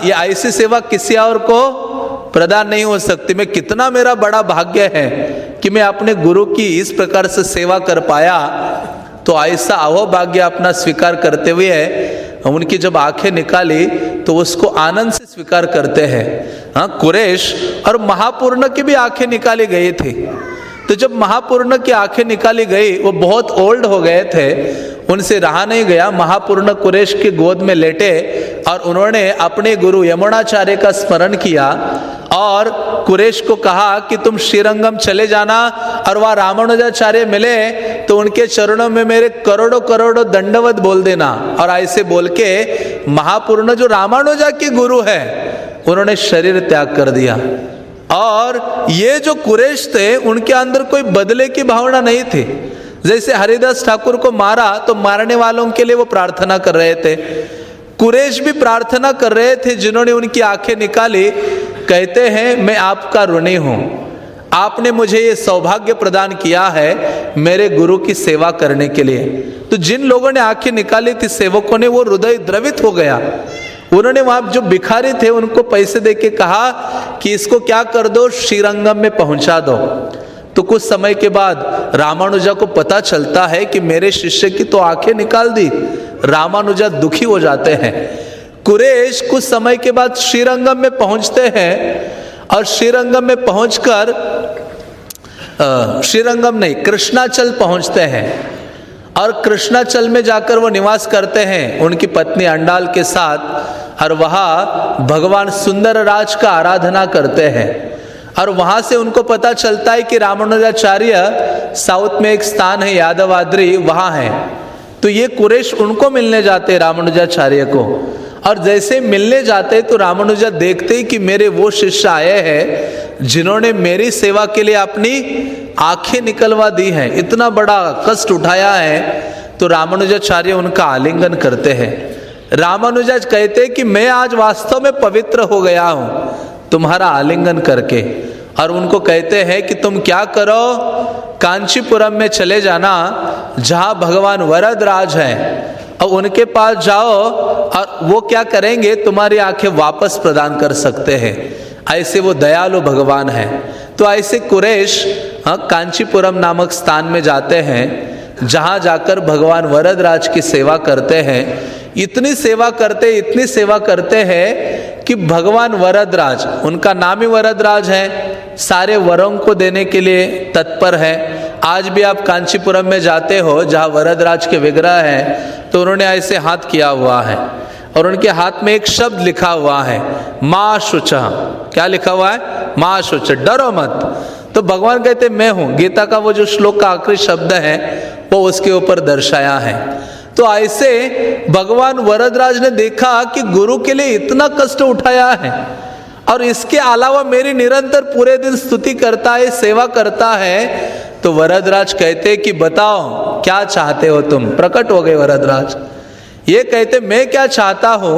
S1: ये ऐसी सेवा किसी और को प्रदान नहीं हो सकती। मैं कितना मेरा बड़ा भाग्य है कि मैं अपने गुरु की इस प्रकार से सेवा कर पाया। तो ऐसा अहोभाग्य अपना स्वीकार करते हुए उनकी जब आंखें निकाली तो उसको आनंद से स्वीकार करते हैं। कुरैश और महापूर्ण की भी आंखें निकाली गई थी। तो जब महापूर्ण की आंखें निकाली गई, वो बहुत ओल्ड हो गए थे, उनसे रहा नहीं गया। महापूर्ण कुरैश की गोद में लेटे और उन्होंने अपने गुरु यमुनाचार्य का स्मरण किया और कुरैश को कहा कि तुम श्रीरंगम चले जाना और वहाँ रामानुजाचार्य मिले तो उनके चरणों में मेरे करोड़ों करोड़ों दंडवत बोल देना। और ऐसे बोल के महापूर्ण जो रामानुजा के गुरु है, उन्होंने शरीर त्याग कर दिया। और ये जो कुरैश थे उनके अंदर कोई बदले की भावना नहीं थी। जैसे हरिदास ठाकुर को मारा तो मारने वालों के लिए वो प्रार्थना कर रहे थे, कुरैश भी प्रार्थना कर रहे थे जिन्होंने उनकी आंखें निकाली। कहते हैं मैं आपका ऋणी हूँ, आपने मुझे ये सौभाग्य प्रदान किया है मेरे गुरु की सेवा करने के लिए। तो जिन लोगों ने आंखें निकाली थी सेवकों ने, वो हृदय द्रवित हो गया। उन्होंने वहां जो भिखारी थे उनको पैसे देके कहा कि इसको क्या कर दो, श्रीरंगम में पहुंचा दो। तो कुछ समय के बाद रामानुजा को पता चलता है कि मेरे शिष्य की तो आंखें निकाल दी। रामानुजा दुखी हो जाते हैं। कुरैश कुछ समय के बाद श्रीरंगम में पहुंचते हैं और श्रीरंगम में पहुंचकर श्रीरंगम नहीं, कृष्णाचल पहुंचते हैं और कृष्णाचल में जाकर वो निवास करते हैं उनकी पत्नी अंडाल के साथ। और वहाँ भगवान सुंदर राज का आराधना करते हैं। और वहाँ से उनको पता चलता है कि रामानुजाचार्य साउथ में एक स्थान है यादवाद्री, वहाँ है। तो ये कुरैश उनको मिलने जाते रामानुजाचार्य को। और जैसे मिलने जाते तो रामानुजा देखते ही कि मेरे वो शिष्य आए हैं जिन्होंने मेरी सेवा के लिए अपनी आंखें निकलवा दी हैं, इतना बड़ा कष्ट उठाया है। तो रामानुजाचार्य उनका आलिंगन करते हैं। रामानुजा कहते हैं कि मैं आज वास्तव में पवित्र हो गया हूँ तुम्हारा आलिंगन करके। और उनको कहते हैं कि तुम क्या करो, कांचीपुरम में चले जाना जहाँ भगवान वरदराज हैं, और उनके पास जाओ और वो क्या करेंगे, तुम्हारी आंखें वापस प्रदान कर सकते हैं। ऐसे वो दयालु भगवान हैं। तो ऐसे कुरैश कांचीपुरम नामक स्थान में जाते हैं जहाँ जाकर भगवान वरदराज की सेवा करते हैं। इतनी सेवा करते हैं कि भगवान वरदराज, उनका नाम ही वरदराज है, सारे वरों को देने के लिए तत्पर है। आज भी आप कांचीपुरम में जाते हो जहाँ वरदराज के विग्रह हैं, तो उन्होंने ऐसे हाथ किया हुआ है और उनके हाथ में एक शब्द लिखा हुआ है, माँ शुच। क्या लिखा हुआ है? माँ शुच, डरो मत। तो भगवान कहते मैं हूँ। गीता का वो जो श्लोक का आखिरी शब्द है वो उसके ऊपर दर्शाया है। तो ऐसे भगवान वरदराज ने देखा कि गुरु के लिए इतना कष्ट उठाया है और इसके अलावा मेरी निरंतर पूरे दिन स्तुति करता है, सेवा करता है। तो वरदराज कहते कि बताओ क्या चाहते हो तुम। प्रकट हो गए वरदराज। ये कहते मैं क्या चाहता हूं,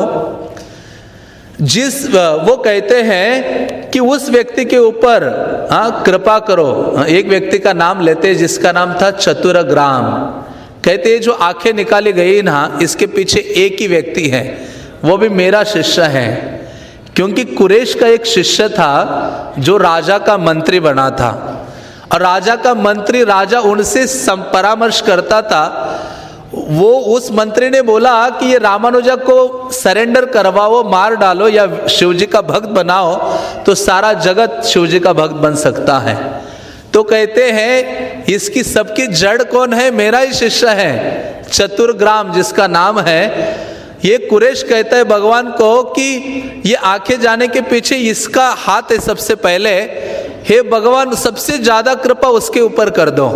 S1: वो कहते हैं कि उस व्यक्ति के ऊपर कृपा करो। एक व्यक्ति का नाम लेते जिसका नाम था चतुरग्राम। कहते जो आंखें निकाली गई ना, इसके पीछे एक ही व्यक्ति है, वो भी मेरा शिष्य है। क्योंकि कुरैश का एक शिष्य था जो राजा का मंत्री बना था और राजा का मंत्री, राजा उनसे परामर्श करता था। वो उस मंत्री ने बोला कि ये रामानुजा को सरेंडर करवाओ, मार डालो या शिवजी का भक्त बनाओ तो सारा जगत शिवजी का भक्त बन सकता है। तो कहते हैं इसकी सबकी जड़ कौन है? मेरा ही शिष्य है चतुर्ग्राम जिसका नाम है। ये कुरेश कहता है भगवान को कि ये आंखें जाने के पीछे इसका हाथ है सबसे पहले, हे भगवान सबसे ज्यादा कृपा उसके ऊपर कर दो।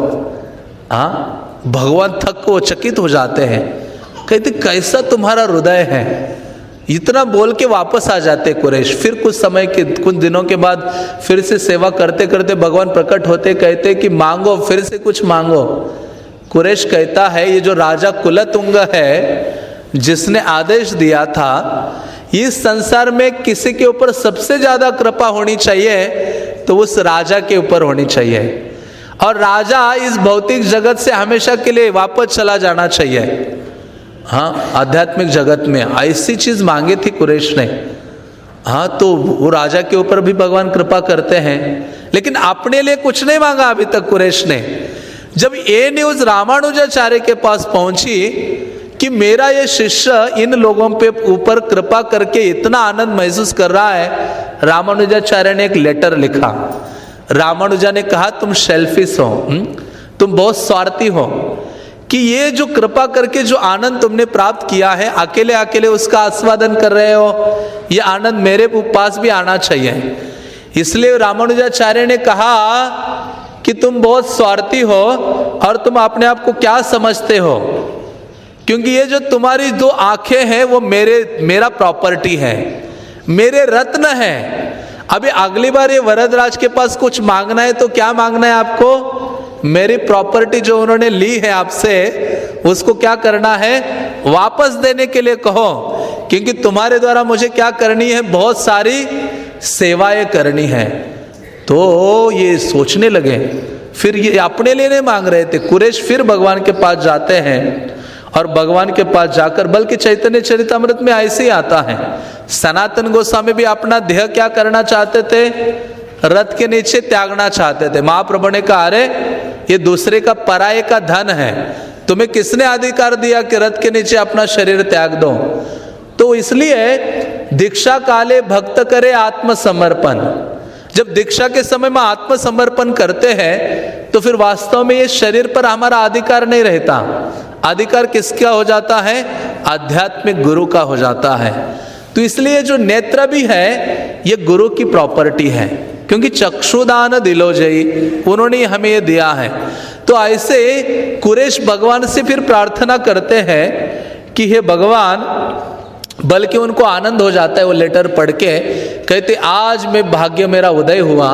S1: हाँ, भगवान थक को चकित हो जाते हैं, कहते कैसा तुम्हारा हृदय है। इतना बोल के वापस आ जाते कुरेश। फिर कुछ दिनों के बाद फिर से सेवा करते करते भगवान प्रकट होते, कहते कि मांगो, फिर से कुछ मांगो। कुरेश कहता है ये जो राजा कुलतुंग है जिसने आदेश दिया था, इस संसार में किसी के ऊपर सबसे ज्यादा कृपा होनी चाहिए तो उस राजा के ऊपर होनी चाहिए, और राजा इस भौतिक जगत से हमेशा के लिए वापस चला जाना चाहिए। हाँ, आध्यात्मिक जगत में ऐसी चीज मांगी थी कुरेश ने। हाँ, तो वो राजा के ऊपर भी भगवान कृपा करते हैं, लेकिन अपने लिए कुछ नहीं मांगा अभी तक कुरेश ने। जब ये न्यूज रामानुजाचार्य के पास पहुंची कि मेरा ये शिष्य इन लोगों पे ऊपर कृपा करके इतना आनंद महसूस कर रहा है, रामानुजाचार्य ने एक लेटर लिखा। रामानुजा ने कहा तुम सेल्फिश हो, तुम बहुत स्वार्थी हो, कि ये जो कृपा करके जो आनंद तुमने प्राप्त किया है अकेले अकेले उसका आस्वादन कर रहे हो, ये आनंद मेरे पास भी आना चाहिए। इसलिए रामानुजाचार्य ने कहा कि तुम बहुत स्वार्थी हो और तुम अपने आप को क्या समझते हो, क्योंकि ये जो तुम्हारी दो आंखें हैं वो मेरा प्रॉपर्टी है, मेरे रत्न है। अभी अगली बार ये वरदराज के पास कुछ मांगना है तो क्या मांगना है आपको? मेरी प्रॉपर्टी जो उन्होंने ली है आपसे उसको क्या करना है? वापस देने के लिए कहो, क्योंकि तुम्हारे द्वारा मुझे क्या करनी है? बहुत सारी सेवाएं करनी है। तो ये सोचने लगे, फिर ये अपने लिए नहीं मांग रहे थे। कुरेश फिर भगवान के पास जाते हैं और भगवान के पास जाकर, बल्कि चैतन्य चरितामृत में ऐसे ही आता है, सनातन गोस्वामी भी अपना देह क्या करना चाहते थे? रथ के नीचे त्यागना चाहते थे। महाप्रभु ने कहा अरे ये दूसरे का पराये का धन है, तुम्हें किसने अधिकार दिया कि रथ के नीचे अपना शरीर त्याग दो? तो इसलिए दीक्षा काले भक्त करे आत्मसमर्पण। जब दीक्षा के समय में आत्मसमर्पण करते हैं तो फिर वास्तव में ये शरीर पर हमारा अधिकार नहीं रहता। अधिकार किसका हो जाता है? आध्यात्मिक गुरु का हो जाता है। तो इसलिए जो नेत्र भी है ये गुरु की प्रॉपर्टी है, क्योंकि चक्षुदान दिलोजयी, उन्होंने हमें ये दिया है। तो ऐसे कुरेश भगवान से फिर प्रार्थना करते हैं कि हे भगवान, बल्कि उनको आनंद हो जाता है वो लेटर पढ़ के, कहते आज मैं भाग्य मेरा उदय हुआ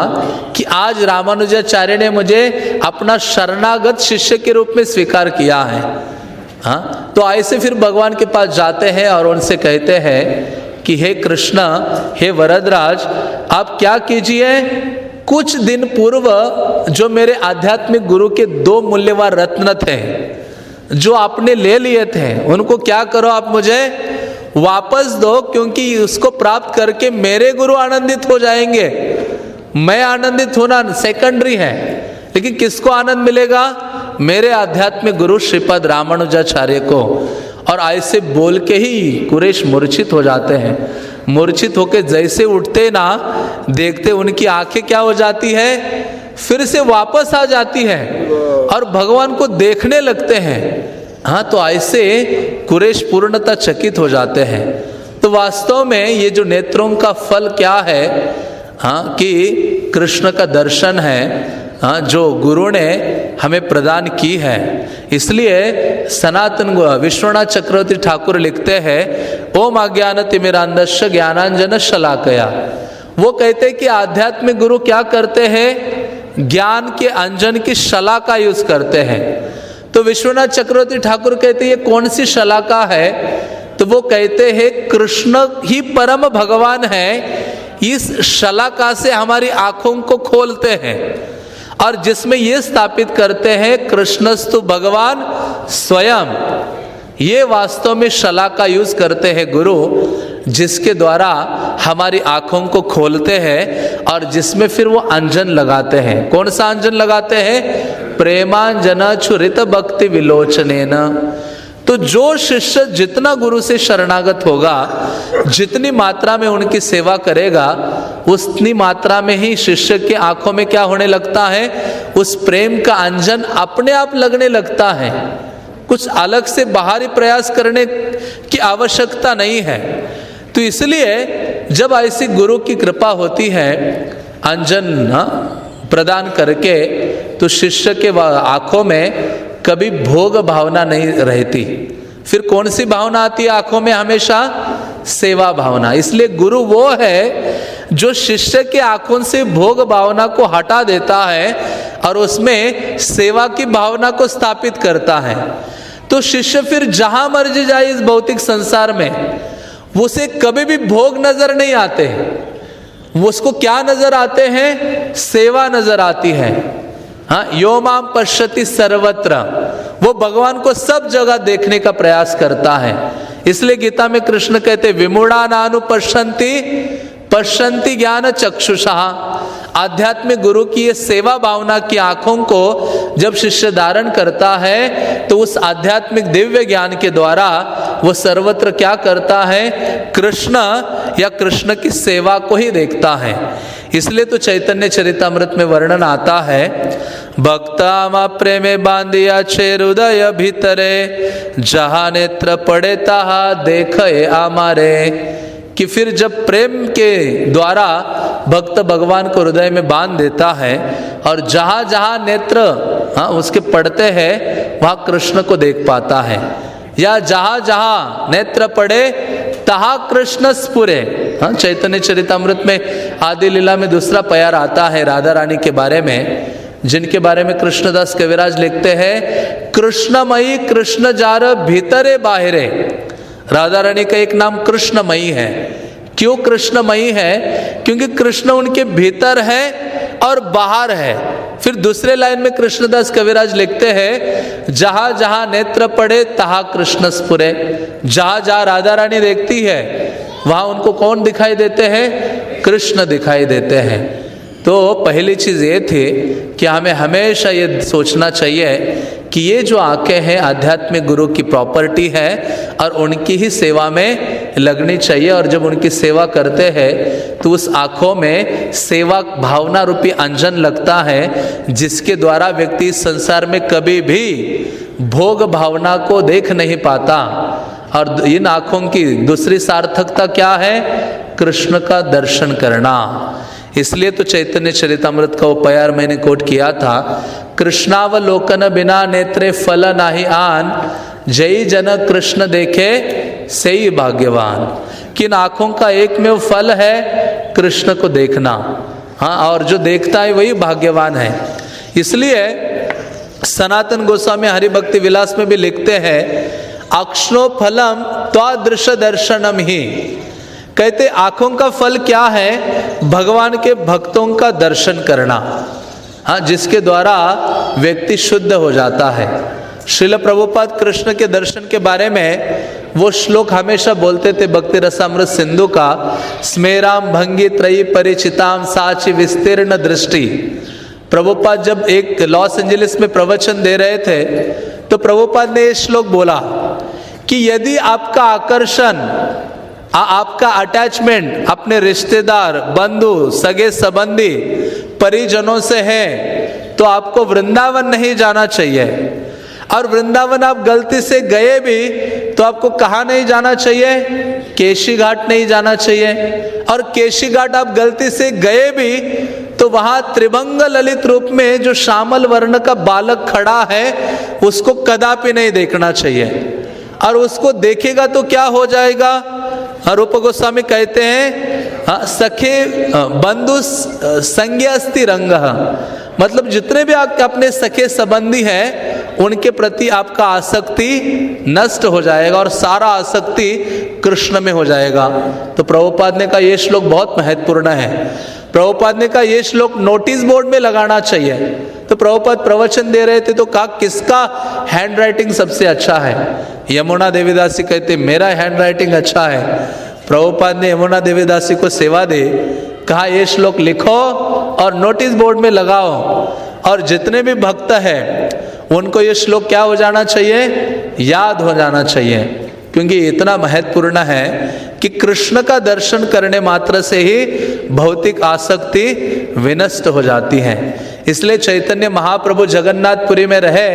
S1: कि आज रामानुजाचार्य ने मुझे अपना शरणागत शिष्य के रूप में स्वीकार किया है। हाँ, तो ऐसे फिर भगवान के पास जाते हैं और उनसे कहते हैं कि हे कृष्ण, हे वरदराज, आप क्या कीजिए, कुछ दिन पूर्व जो मेरे आध्यात्मिक गुरु के 2 मूल्यवान रत्न थे जो आपने ले लिए थे, उनको क्या करो, आप मुझे वापस दो, क्योंकि उसको प्राप्त करके मेरे गुरु आनंदित हो जाएंगे। मैं आनंदित होना सेकेंडरी है, लेकिन किसको आनंद मिलेगा? मेरे आध्यात्मिक गुरु श्रीपद रामानुजाचार्य को। और ऐसे बोल के ही कुरेश मूर्छित हो जाते हैं। मूर्छित होके जैसे उठते ना, देखते उनकी आंखें क्या हो जाती है? फिर से वापस आ जाती है और भगवान को देखने लगते हैं। हाँ, तो ऐसे कुरेश पूर्णतः चकित हो जाते हैं। तो वास्तव में ये जो नेत्रों का फल क्या है? हाँ, कि कृष्ण का दर्शन है, हाँ, जो गुरु ने हमें प्रदान की है। इसलिए सनातन विश्वनाथ चक्रवर्ती ठाकुर लिखते हैं, ओम अज्ञानतिमिरान्धस्य ज्ञानांजन शलाकया। वो कहते हैं कि आध्यात्मिक गुरु क्या करते हैं? ज्ञान के अंजन की शला का यूज करते हैं। तो विश्वनाथ चक्रवर्ती ठाकुर कहते हैं ये कौन सी शलाका है? तो वो कहते हैं कृष्ण ही परम भगवान है, इस शलाका से हमारी आंखों को खोलते हैं और जिसमें ये स्थापित करते हैं कृष्णस्तु भगवान स्वयं। ये वास्तव में शला का यूज करते हैं गुरु, जिसके द्वारा हमारी आंखों को खोलते हैं और जिसमें फिर वो अंजन लगाते हैं। कौन सा अंजन लगाते हैं? प्रेमांजन छुरित भक्ति विलोचनेन। तो तो जो शिष्य जितना गुरु से शरणागत होगा, जितनी मात्रा में उनकी सेवा करेगा, उतनी मात्रा में ही शिष्य के आंखों में क्या होने लगता है, उस प्रेम का अंजन अपने आप लगने लगता है। कुछ अलग से बाहरी प्रयास करने की आवश्यकता नहीं है। तो इसलिए जब ऐसी गुरु की कृपा होती है अंजन प्रदान करके, तो शिष्य के आंखों में कभी भोग भावना नहीं रहती। फिर कौन सी भावना आती है आंखों में? हमेशा सेवा भावना। इसलिए गुरु वो है जो शिष्य के आंखों से भोग भावना को हटा देता है और उसमें सेवा की भावना को स्थापित करता है। तो शिष्य फिर जहां मर्जी जाए इस भौतिक संसार में, उसे कभी भी भोग नजर नहीं आते। उसको क्या नजर आते हैं? सेवा नजर आती है। हाँ, यो माम पश्यति सर्वत्र, वो भगवान को सब जगह देखने का प्रयास करता है। इसलिए गीता में कृष्ण कहते विमूढ़ा नानु पश्यन्ति ज्ञान चक्षुषा। आध्यात्मिक गुरु की ये सेवा भावना की आंखों को जब शिष्य धारण करता है, तो उस आध्यात्मिक दिव्य ज्ञान के द्वारा वो सर्वत्र क्या करता है? कृष्ण या कृष्ण की सेवा को ही देखता है। इसलिए तो चैतन्य चरितामृत में वर्णन आता है, भक्ता प्रेमे बांधिया छे हृदय भीतरे, जहाँ नेत्र पड़े तहा देखे आमारे। कि फिर जब प्रेम के द्वारा भक्त भगवान को हृदय में बांध देता है और जहाँ जहाँ नेत्र उसके पड़ते हैं वहाँ कृष्ण को देख पाता है, या जहाँ जहाँ नेत्र पड़े तहा कृष्ण स्फुरे। चैतन्य चरितामृत में आदि लीला में दूसरा प्यार आता है राधा रानी के बारे में, जिनके बारे में कृष्णदास कविराज लिखते हैं, कृष्णमयी कृष्ण जार भीतरे बाहरे। राधा रानी का एक नाम कृष्णमयी है। क्यों कृष्णमयी है? क्योंकि कृष्ण उनके भीतर है और बाहर है। फिर दूसरे लाइन में कृष्णदास कविराज लिखते हैं, जहां जहां नेत्र पड़े तहा कृष्ण स्फुरे। जहां जहां राधा रानी देखती है वहां उनको कौन दिखाई देते हैं? कृष्ण दिखाई देते हैं। तो पहली चीज ये थी कि हमें हमेशा ये सोचना चाहिए कि ये जो आंखें हैं आध्यात्मिक गुरु की प्रॉपर्टी है और उनकी ही सेवा में लगनी चाहिए। और जब उनकी सेवा करते हैं तो उस आंखों में सेवा भावना रूपी अंजन लगता है, जिसके द्वारा व्यक्ति इस संसार में कभी भी भोग भावना को देख नहीं पाता। और इन आंखों की दूसरी सार्थकता क्या है? कृष्ण का दर्शन करना। इसलिए तो चैतन्य चरितामृत का वो प्यार मैंने कोट किया था, कृष्णावलोकन बिना नेत्रे फल नाही आन, जय जन कृष्ण देखे सही भाग्यवान। किन आंखों का एक में फल है कृष्ण को देखना। हाँ, और जो देखता है वही भाग्यवान है। इसलिए सनातन गोस्वामी हरिभक्ति विलास में भी लिखते हैं, अक्षणो फलम त्वादृश दर्शनम ही। कहते आंखों का फल क्या है? भगवान के भक्तों का दर्शन करना। हाँ, जिसके द्वारा व्यक्ति शुद्ध हो जाता है। श्रील प्रभुपाद कृष्ण के दर्शन के बारे में वो श्लोक हमेशा बोलते थे भक्ति रसामृत सिंधु का, स्मेराम भंगी त्रयी परिचिताम साची विस्तीर्ण दृष्टि। प्रभुपाद जब एक लॉस एंजलिस में प्रवचन दे रहे थे तो प्रभुपाद ने ये श्लोक बोला कि यदि आपका आकर्षण, आपका अटैचमेंट अपने रिश्तेदार, बंधु, सगे संबंधी, परिजनों से है तो आपको वृंदावन नहीं जाना चाहिए। और वृंदावन आप गलती से गए भी तो आपको कहाँ नहीं जाना चाहिए? केशी घाट नहीं जाना चाहिए। और केशी घाट आप गलती से गए भी तो वहां त्रिभंग ललित रूप में जो श्यामल वर्ण का बालक खड़ा है उसको कदापि नहीं देखना चाहिए। और उसको देखेगा तो क्या हो जाएगा? रूप गोस्वामी कहते हैं, सखे बंधु संज्ञास्ति रंग। मतलब जितने भी आपके अपने सखे संबंधी हैं उनके प्रति आपका आसक्ति नष्ट हो जाएगा और सारा आसक्ति कृष्ण में हो जाएगा। तो प्रभुपाद ने कहा ये श्लोक बहुत महत्वपूर्ण है। प्रभुपाद ने कहा ये श्लोक नोटिस बोर्ड में लगाना चाहिए। तो प्रभुपाद प्रवचन दे रहे थे तो कहा किसका हैंड राइटिंग सबसे अच्छा है? यमुना देवीदासी कहते मेरा हैंड राइटिंग अच्छा है। प्रभुपाद ने यमुना देवीदासी को सेवा दे, कहा ये श्लोक लिखो और नोटिस बोर्ड में लगाओ, और जितने भी भक्त हैं उनको ये श्लोक क्या हो जाना चाहिए? याद हो जाना चाहिए, क्योंकि इतना महत्वपूर्ण है कि कृष्ण का दर्शन करने मात्र से ही भौतिक आसक्ति विनष्ट हो जाती है। इसलिए चैतन्य महाप्रभु जगन्नाथपुरी में रहे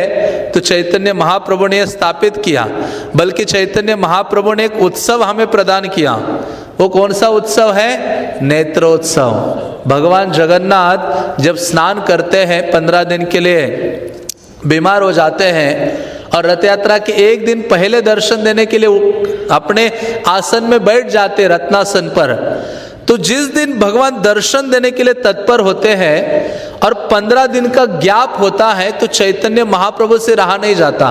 S1: तो चैतन्य महाप्रभु ने स्थापित किया, बल्कि चैतन्य महाप्रभु ने एक उत्सव हमें प्रदान किया। वो कौन सा उत्सव है? नेत्रोत्सव। भगवान जगन्नाथ जब स्नान करते हैं 15 दिन के लिए बीमार हो जाते हैं और रथ यात्रा के एक दिन पहले दर्शन देने के लिए अपने आसन में बैठ जाते रत्नासन पर, तो जिस दिन भगवान दर्शन देने के लिए तत्पर होते हैं और 15 दिन का गैप होता है तो चैतन्य महाप्रभु से रहा नहीं जाता।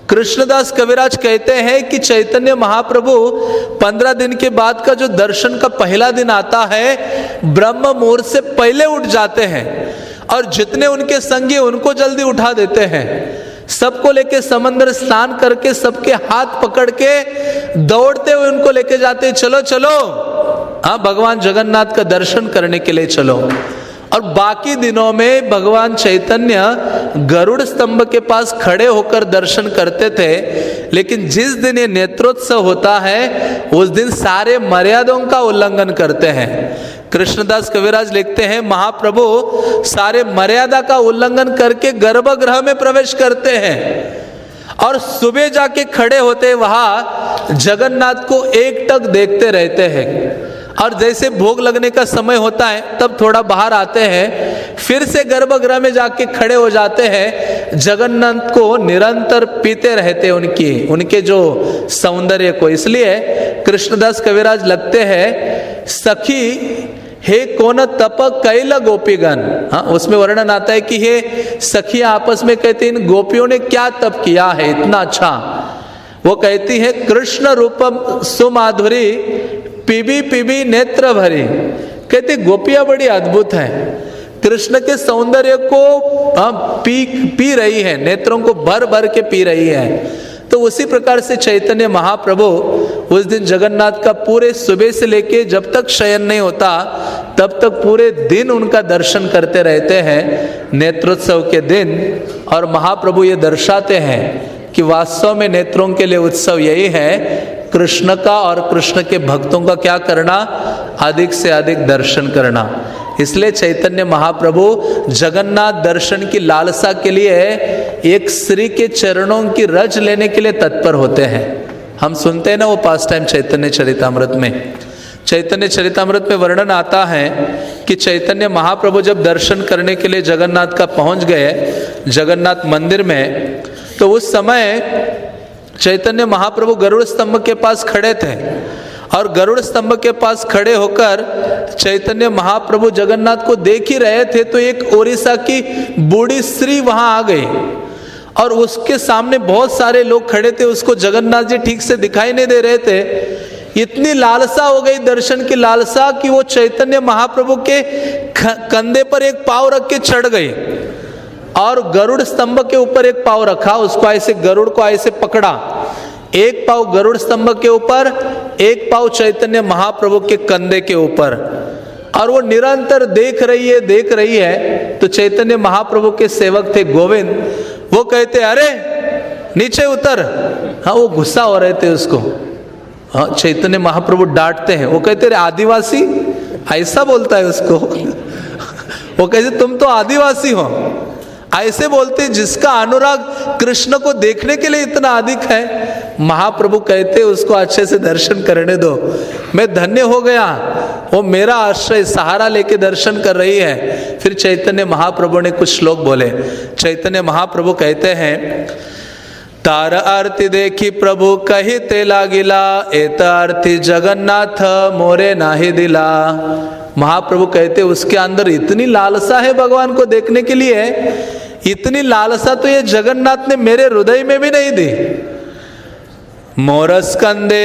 S1: कृष्णदास कविराज कहते हैं कि चैतन्य महाप्रभु 15 दिन के बाद का जो दर्शन का पहला दिन आता है, ब्रह्म मुहूर्त से पहले उठ जाते हैं और जितने उनके संगी उनको जल्दी उठा देते हैं। सबको लेके समंदर स्नान करके सबके हाथ पकड़ के दौड़ते हुए उनको लेके जाते, चलो चलो भगवान जगन्नाथ का दर्शन करने के लिए चलो। और बाकी दिनों में भगवान चैतन्य गरुड़ स्तंभ के पास खड़े होकर दर्शन करते थे, लेकिन जिस दिन ये नेत्रोत्सव होता है उस दिन सारे मर्यादाओं का उल्लंघन करते हैं। कृष्णदास कविराज लिखते हैं, महाप्रभु सारे मर्यादा का उल्लंघन करके गर्भगृह में प्रवेश करते हैं और सुबह जाके खड़े होते वहां जगन्नाथ को एकटक देखते रहते हैं, और जैसे भोग लगने का समय होता है तब थोड़ा बाहर आते हैं, फिर से गर्भगृह में जाके खड़े हो जाते हैं, जगन्नाथ को निरंतर पीते रहते उनके जो सौंदर्य को। इसलिए कृष्णदास कविराज लगते हैं, सखी हे कौन तप कैल गोपीगण। हाँ, उसमें वर्णन आता है कि हे सखी आपस में कहते इन गोपियों ने क्या तप किया है इतना अच्छा। वो कहती है, कृष्ण रूपम सुमाधुरी पीबी पीबी नेत्र भरी। कहते गोपियां बड़ी अद्भुत हैं, कृष्ण के सौंदर्य को पी रही है, नेत्रों को भर भर के पी रही है। तो उसी प्रकार से चैतन्य महाप्रभु उस दिन जगन्नाथ का पूरे सुबह से लेके जब तक शयन नहीं होता तब तक पूरे दिन उनका दर्शन करते रहते हैं नेत्रोत्सव के दिन। और महाप्रभु ये दर्शाते हैं कि वास्तव में नेत्रों के लिए उत्सव यही है, कृष्ण का और कृष्ण के भक्तों का क्या करना, अधिक से अधिक दर्शन करना। इसलिए चैतन्य महाप्रभु जगन्नाथ दर्शन की लालसा के लिए एक श्री के चरणों की रज लेने के लिए तत्पर होते हैं। हम सुनते हैं ना वो पास टाइम चैतन्य चरितामृत में, चैतन्य चरितामृत में वर्णन आता है कि चैतन्य महाप्रभु जब दर्शन करने के लिए जगन्नाथ का पहुंच गए जगन्नाथ मंदिर में, तो उस समय चैतन्य महाप्रभु गरुड़ स्तंभ के पास खड़े थे और गरुड़ स्तंभ के पास खड़े होकर चैतन्य महाप्रभु जगन्नाथ को देख ही रहे थे, तो एक ओडिशा की बूढ़ी स्त्री वहां आ गई और उसके सामने बहुत सारे लोग खड़े थे, उसको जगन्नाथ जी ठीक से दिखाई नहीं दे रहे थे। इतनी लालसा हो गई, दर्शन की लालसा, कि वो चैतन्य महाप्रभु के कंधे पर एक पाँव रख के चढ़ गई और गरुड़ स्तंभ के ऊपर एक पाँव रखा, उसको ऐसे गरुड़ को ऐसे पकड़ा, एक पाँव गरुड़ स्तंभ के ऊपर, एक पाँव चैतन्य महाप्रभु के कंधे के ऊपर, और वो निरंतर देख रही है। तो चैतन्य महाप्रभु के सेवक थे गोविंद, वो कहते अरे नीचे उतर। हाँ, वो गुस्सा हो रहे थे उसको। हाँ, चैतन्य महाप्रभु डांटते हैं, वो कहते आदिवासी, ऐसा बोलता है उसको। वो कहते तुम तो आदिवासी हो, ऐसे बोलते जिसका अनुराग कृष्ण को देखने के लिए इतना अधिक है। महाप्रभु कहते उसको अच्छे से दर्शन करने दो, मैं धन्य हो गया, वो मेरा आश्रय सहारा लेके दर्शन कर रही है। फिर चैतन्य महाप्रभु ने कुछ श्लोक बोले। चैतन्य महाप्रभु कहते हैं, तार आरती देखी प्रभु कही ते लागिला, एत आरती जगन्नाथ मोरे नाही दिला। महाप्रभु कहते उसके अंदर इतनी लालसा है भगवान को देखने के लिए, इतनी लालसा तो ये जगन्नाथ ने मेरे हृदय में भी नहीं दी। मोरस्कंदे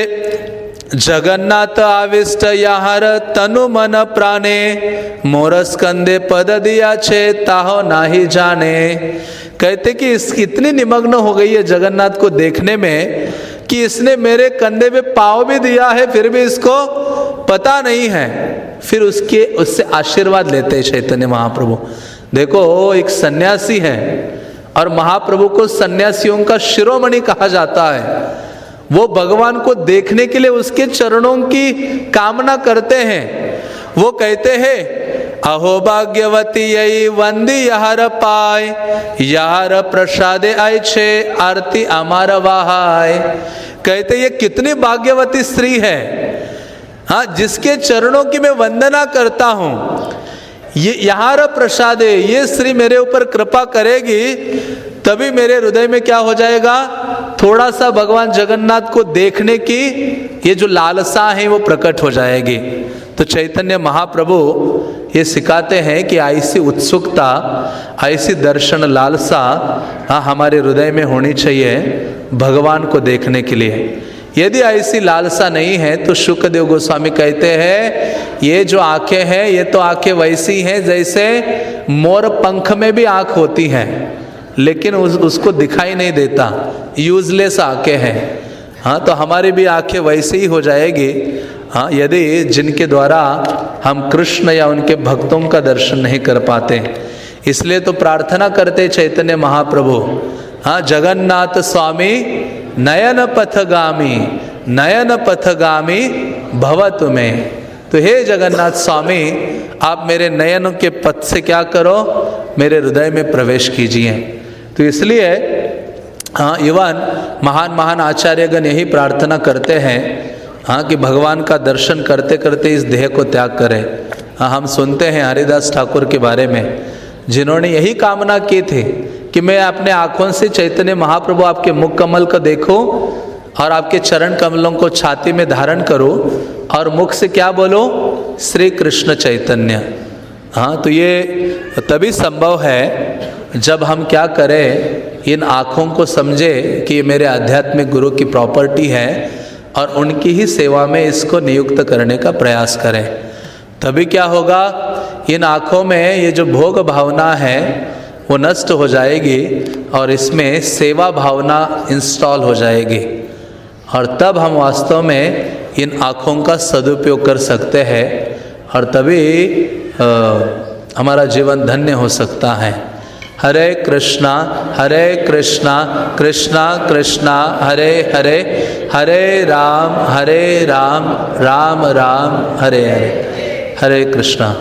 S1: जगन्नाथ आविष्ट याहर तनु मन प्राणे, मोरस्कंदे पद दिया छे ताहो नाही जाने। कहते कि इतनी निमग्न हो गई है जगन्नाथ को देखने में कि इसने मेरे कंधे पे पाँव भी दिया है, फिर भी इसको पता नहीं है। फिर उससे आशीर्वाद लेते हैं चैतन्य महाप्रभु। देखो, एक सन्यासी है और महाप्रभु को सन्यासियों का शिरोमणि कहा जाता है। वो भगवान को देखने के लिए उसके चरणों की कामना करते हैं। वो कहते हैं, अहो भाग्यवती यही वंदी यहार पाय, यहार प्रसादे आय छे आरती अमार वाहाय। कहते ये कितनी भाग्यवती स्त्री है, हाँ, जिसके चरणों की मैं वंदना करता हूँ। ये यहार प्रसादे, ये स्त्री मेरे ऊपर कृपा करेगी तभी मेरे हृदय में क्या हो जाएगा, थोड़ा सा भगवान जगन्नाथ को देखने की ये जो लालसा है वो प्रकट हो जाएगी। तो चैतन्य महाप्रभु ये सिखाते हैं कि ऐसी उत्सुकता, ऐसी दर्शन लालसा हमारे हृदय में होनी चाहिए भगवान को देखने के लिए। यदि ऐसी लालसा नहीं है तो शुकदेव गोस्वामी कहते हैं, ये जो आंखें हैं ये तो आंखें वैसी हैं जैसे मोर पंख में भी आंख होती हैं, लेकिन उसको दिखाई नहीं देता, यूजलेस आंखें हैं। हाँ, तो हमारी भी आंखें वैसे ही हो जाएगी, हाँ, यदि जिनके द्वारा हम कृष्ण या उनके भक्तों का दर्शन नहीं कर पाते। इसलिए तो प्रार्थना करते चैतन्य महाप्रभु, हाँ, जगन्नाथ स्वामी नयन पथगामी, नयन पथगामी भव तुम्हें। तो हे जगन्नाथ स्वामी, आप मेरे नयन के पथ से क्या करो, मेरे हृदय में प्रवेश कीजिए। तो इसलिए हाँ, इवन महान महान आचार्यगण यही प्रार्थना करते हैं, हाँ, कि भगवान का दर्शन करते करते इस देह को त्याग करें। हाँ, हम सुनते हैं हरिदास ठाकुर के बारे में, जिन्होंने यही कामना की थी कि मैं अपने आँखों से चैतन्य महाप्रभु आपके मुख कमल को देखूं और आपके चरण कमलों को छाती में धारण करूं और मुख से क्या बोलो, श्री कृष्ण चैतन्य। हाँ, तो ये तभी संभव है जब हम क्या करें, इन आँखों को समझे कि ये मेरे आध्यात्मिक गुरु की प्रॉपर्टी है और उनकी ही सेवा में इसको नियुक्त करने का प्रयास करें। तभी क्या होगा, इन आँखों में ये जो भोग भावना है वो नष्ट हो जाएगी और इसमें सेवा भावना इंस्टॉल हो जाएगी, और तब हम वास्तव में इन आँखों का सदुपयोग कर सकते हैं और तभी हमारा जीवन धन्य हो सकता है। हरे कृष्णा कृष्णा कृष्णा हरे हरे, हरे राम राम राम हरे हरे। हरे कृष्णा।